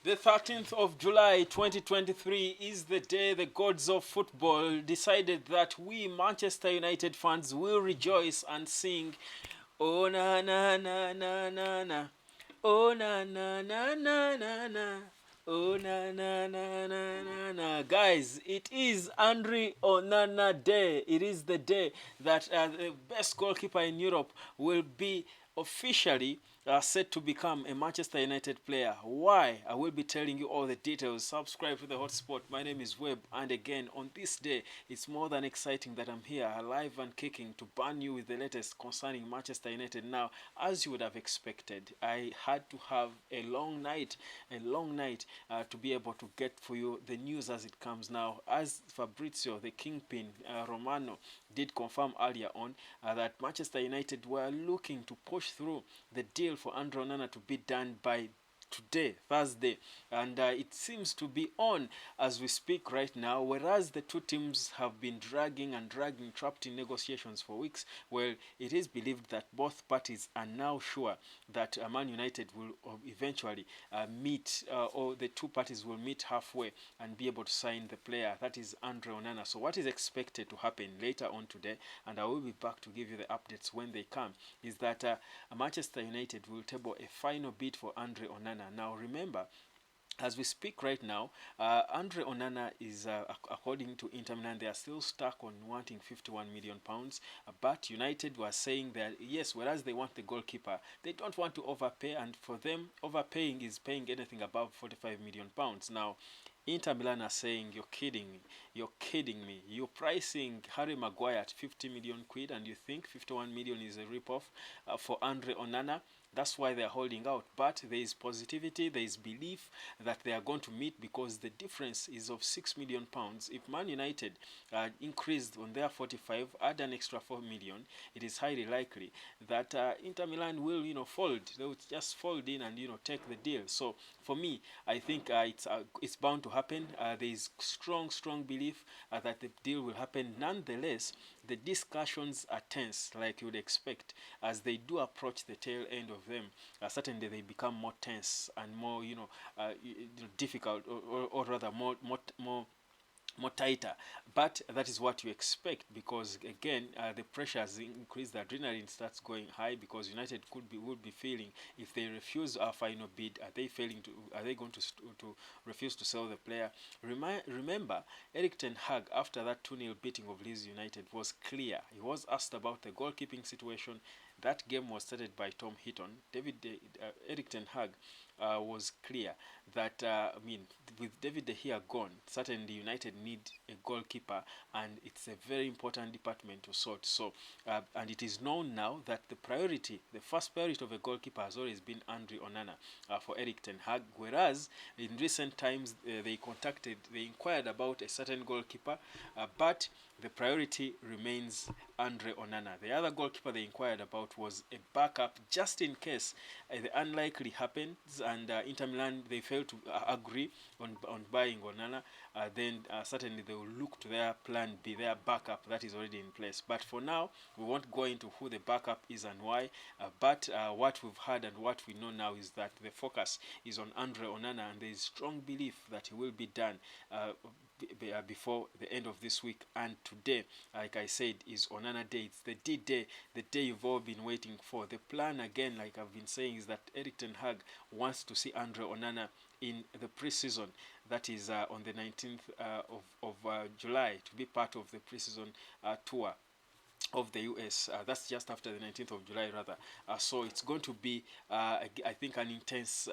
The 13th of July 2023 is the day the gods of football decided that we Manchester United fans will rejoice and sing, "Oh na na na na na na, oh na na na na na na, oh na na na na na na." Guys, it is Andre Onana Day. It is the day that the best goalkeeper in Europe will be officially set to become a Manchester United player. Why? I will be telling you all the details. Subscribe to the hotspot. My name is Webb, and again, on this day, it's more than exciting that I'm here, alive and kicking, to burn you with the latest concerning Manchester United. Now, as you would have expected, I had to have a long night to be able to get for you the news as it comes now. As Fabrizio, the kingpin, Romano, did confirm earlier on that Manchester United were looking to push through the deal for Andre Onana to be done by today, Thursday, and it seems to be on as we speak right now. Whereas the two teams have been dragging and dragging, trapped in negotiations for weeks, well, it is believed that both parties are now sure that Man United will eventually meet, or the two parties will meet halfway and be able to sign the player. That is Andre Onana. So what is expected to happen later on today, and I will be back to give you the updates when they come, is that Manchester United will table a final bid for Andre Onana. Now remember, as we speak right now, Andre Onana is, according to Inter Milan, they are still stuck on wanting £51 million. But United was saying that yes, whereas they want the goalkeeper, they don't want to overpay, and for them, overpaying is paying anything above £45 million. Now, Inter Milan are saying, "You're kidding me. You're kidding me. You're pricing Harry Maguire at 50 million quid, and you think 51 million is a rip-off for Andre Onana?" That's why they're holding out. But there is positivity, there is belief that they are going to meet, because the difference is of £6 million. If Man United increased on their 45, add an extra 4 million, it is highly likely that Inter Milan will, fold. They will just fold in and take the deal. So for me, I think it's bound to happen. There is strong belief that the deal will happen. Nonetheless, the discussions are tense, like you would expect, as they do approach the tail end of them. Certainly, they become more tense and more, difficult, or rather more tighter. But that is what you expect, because again, the pressure has increased, the adrenaline starts going high, because United would be feeling, if they refuse our final bid, are they going to refuse to sell the player? Remember, Eric Ten Hag, after that 2-0 beating of Leeds United, was clear. He was asked about the goalkeeping situation. That game was started by Tom Heaton. Eric Ten Hag was clear that with David De Gea gone, certainly United need a goalkeeper, and it's a very important department to sort. So, and it is known now that the first priority of a goalkeeper has always been Andre Onana for Eric Ten Hag. Whereas in recent times they inquired about a certain goalkeeper, but the priority remains Andre Onana. The other goalkeeper they inquired about was a backup, just in case the unlikely happens and Inter Milan, they fail to agree on buying Onana. Then certainly they will look to their plan B, their backup that is already in place. But for now, we won't go into who the backup is and why. But what we've heard and what we know now is that the focus is on Andre Onana, and there is strong belief that he will be done before the end of this week. And today, like I said, is Onana Day. It's the D-Day, the day you've all been waiting for. The plan, again, like I've been saying, is that Eric Ten Hag wants to see Andre Onana in the preseason. That is on the 19th of July, to be part of the preseason tour of the US. That's just after the 19th of July, rather. So it's going to be, I think, an intense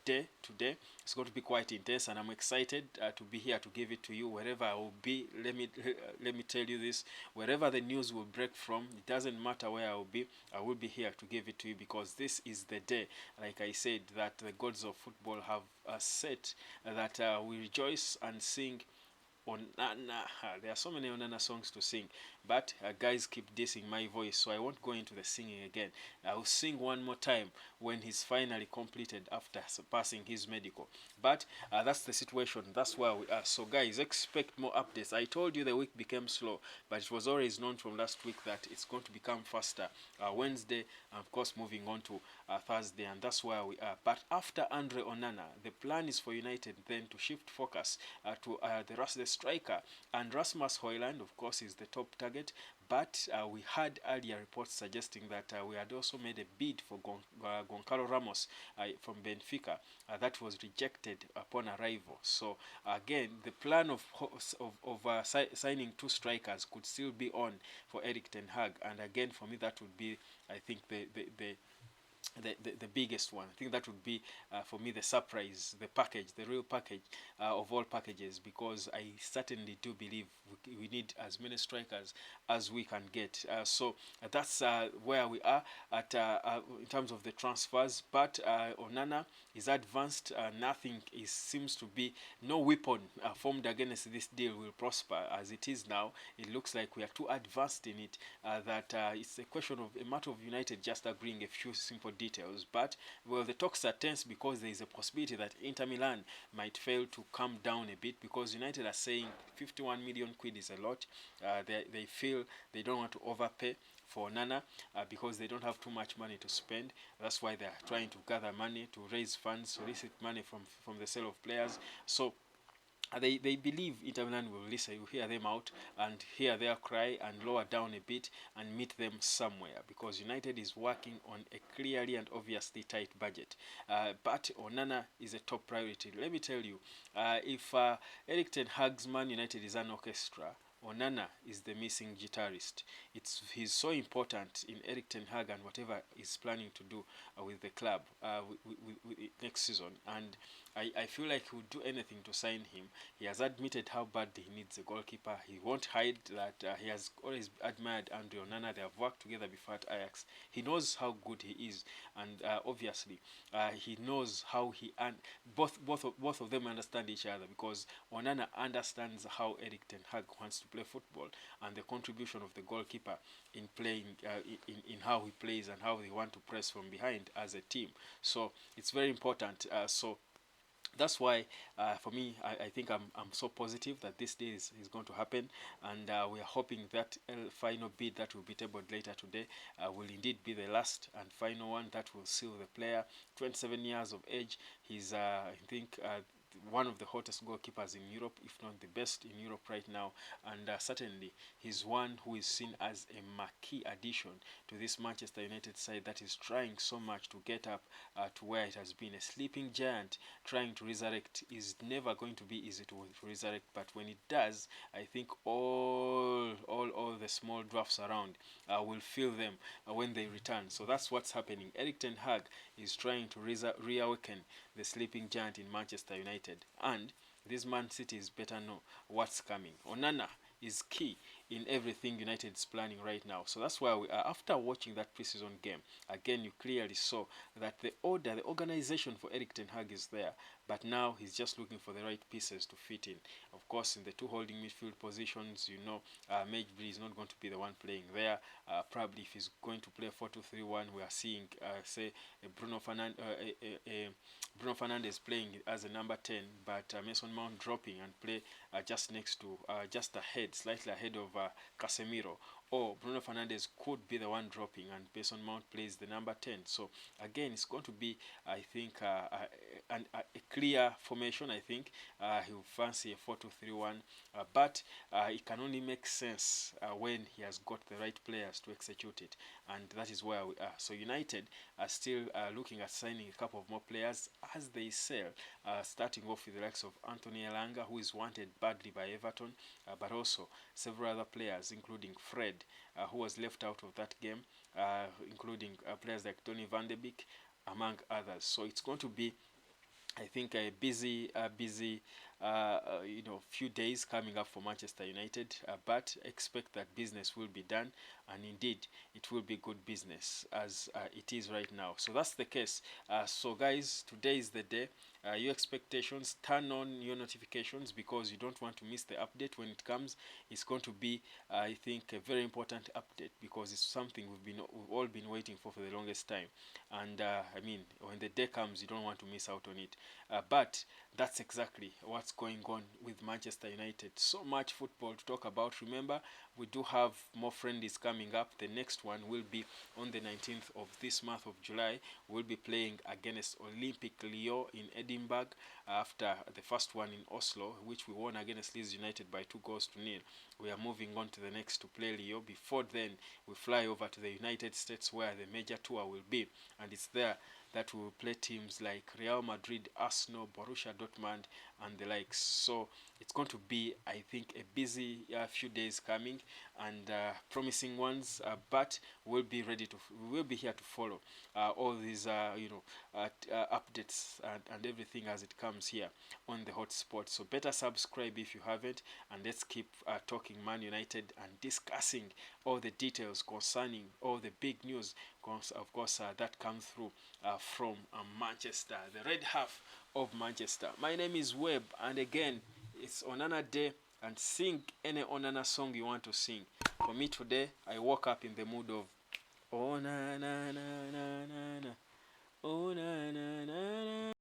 day today. It's going to be quite intense, and I'm excited to be here to give it to you wherever I will be. Let me tell you this: wherever the news will break from, it doesn't matter where I will be. I will be here to give it to you, because this is the day, like I said, that the gods of football have set that we rejoice and sing Onana. There are so many Onana songs to sing, but guys keep dissing my voice, so I won't go into the singing again. I will sing one more time when he's finally completed after passing his medical. But that's the situation. That's where we are. So guys, expect more updates. I told you the week became slow, but it was always known from last week that it's going to become faster. Wednesday, and of course, moving on to Thursday, and that's where we are. But after Andre Onana, the plan is for United then to shift focus to the striker, and Rasmus Højlund, of course, is the top target. But we had earlier reports suggesting that we had also made a bid for Goncalo Ramos from Benfica. That was rejected upon arrival. So again, the plan of signing two strikers could still be on for Erik ten Hag, and again, for me, that would be, I think, the biggest one. I think that would be for me the surprise, the package, the real package of all packages, because I certainly do believe we need as many strikers as we can get. So that's where we are at in terms of the transfers. But Onana is advanced. Nothing seems to be, no weapon formed against this deal will prosper. As it is now, it looks like we are too advanced in it that it's a question of a matter of United just agreeing a few simple details. But well, the talks are tense because there is a possibility that Inter Milan might fail to come down a bit, because United are saying 51 million quid is a lot. They feel they don't want to overpay for Nana because they don't have too much money to spend. That's why they are trying to gather money to raise funds, solicit money from the sale of players. So they believe Inter Milan will listen, you hear them out and hear their cry and lower down a bit and meet them somewhere, because United is working on a clearly and obviously tight budget. But Onana is a top priority. Let me tell you, if Erik ten Hag's Man United is an orchestra, Onana is the missing guitarist. He's so important in Erik ten Hag and whatever he's planning to do with the club next season. And I feel like he would do anything to sign him. He has admitted how badly he needs a goalkeeper. He won't hide that he has always admired Andre Onana. They have worked together before at Ajax. He knows how good he is, and obviously he knows how both of them understand each other, because Onana understands how Erik ten Hag wants to play football and the contribution of the goalkeeper in playing in how he plays and how they want to press from behind as a team. So it's very important. So that's why for me, I think I'm so positive that this day is going to happen, and we are hoping that final bid that will be tabled later today will indeed be the last and final one that will seal the player. 27 years of age. He's I think one of the hottest goalkeepers in Europe, if not the best in Europe right now, and certainly he's one who is seen as a marquee addition to this Manchester United side that is trying so much to get up to where it has been. A sleeping giant trying to resurrect is never going to be easy to resurrect, but when it does, I think all the small drafts around will feel them when they return. So that's what's happening. Erik ten Hag is trying to reawaken the sleeping giant in Manchester United, and this Man City is better know what's coming. Onana is key in everything United is planning right now. So that's why we are, after watching that preseason game, again you clearly saw that the organization for Erik ten Hag is there, but now he's just looking for the right pieces to fit in. Of course, in the two holding midfield positions, you know, Mejbri is not going to be the one playing there. Probably if he's going to play 4-2-3-1, we are seeing, say, Bruno Fernandes playing as a number 10, but Mason Mount dropping and play just next to, just ahead, slightly ahead of Casemiro. Or Bruno Fernandes could be the one dropping and Mason Mount plays the number 10. So again, it's going to be, I think, a clear formation. I think he will fancy a 4-2-3-1, but it can only make sense when he has got the right players to execute it, and that is where we are. So United are still looking at signing a couple of more players as they sell, starting off with the likes of Anthony Elanga, who is wanted badly by Everton, but also several other players, including Fred, who was left out of that game, including players like Tony van de Beek, among others. So it's going to be, I think, a busy few days coming up for Manchester United, but expect that business will be done, and indeed it will be good business as it is right now. So that's the case. So guys, today is the day. Your expectations, turn on your notifications because you don't want to miss the update when it comes. It's going to be, I think, a very important update because it's something we've all been waiting for the longest time. And I mean, when the day comes, you don't want to miss out on it. But that's exactly what's going on with Manchester United. So much football to talk about. Remember, we do have more friendlies coming up. The next one will be on the 19th of this month of July. We'll be playing against Olympic Lyon in Edinburgh after the first one in Oslo, which we won against Leeds United by 2-0. We are moving on to the next to play Lyon. Before then, we fly over to the United States where the major tour will be, and it's there that we will play teams like Real Madrid, Arsenal, Borussia Dortmund, and the likes. So it's going to be, I think, a busy few days coming, and promising ones. But we'll be we will be here to follow all these, updates and everything as it comes here on the hotspot. So better subscribe if you haven't, and let's keep talking Man United and discussing all the details concerning all the big news, of course, that come through from Manchester, the red half of Manchester. My name is Webb, and again, it's Onana Day, and sing any Onana song you want to sing. For me today, I woke up in the mood of Oh na na na na na na, oh na na na na.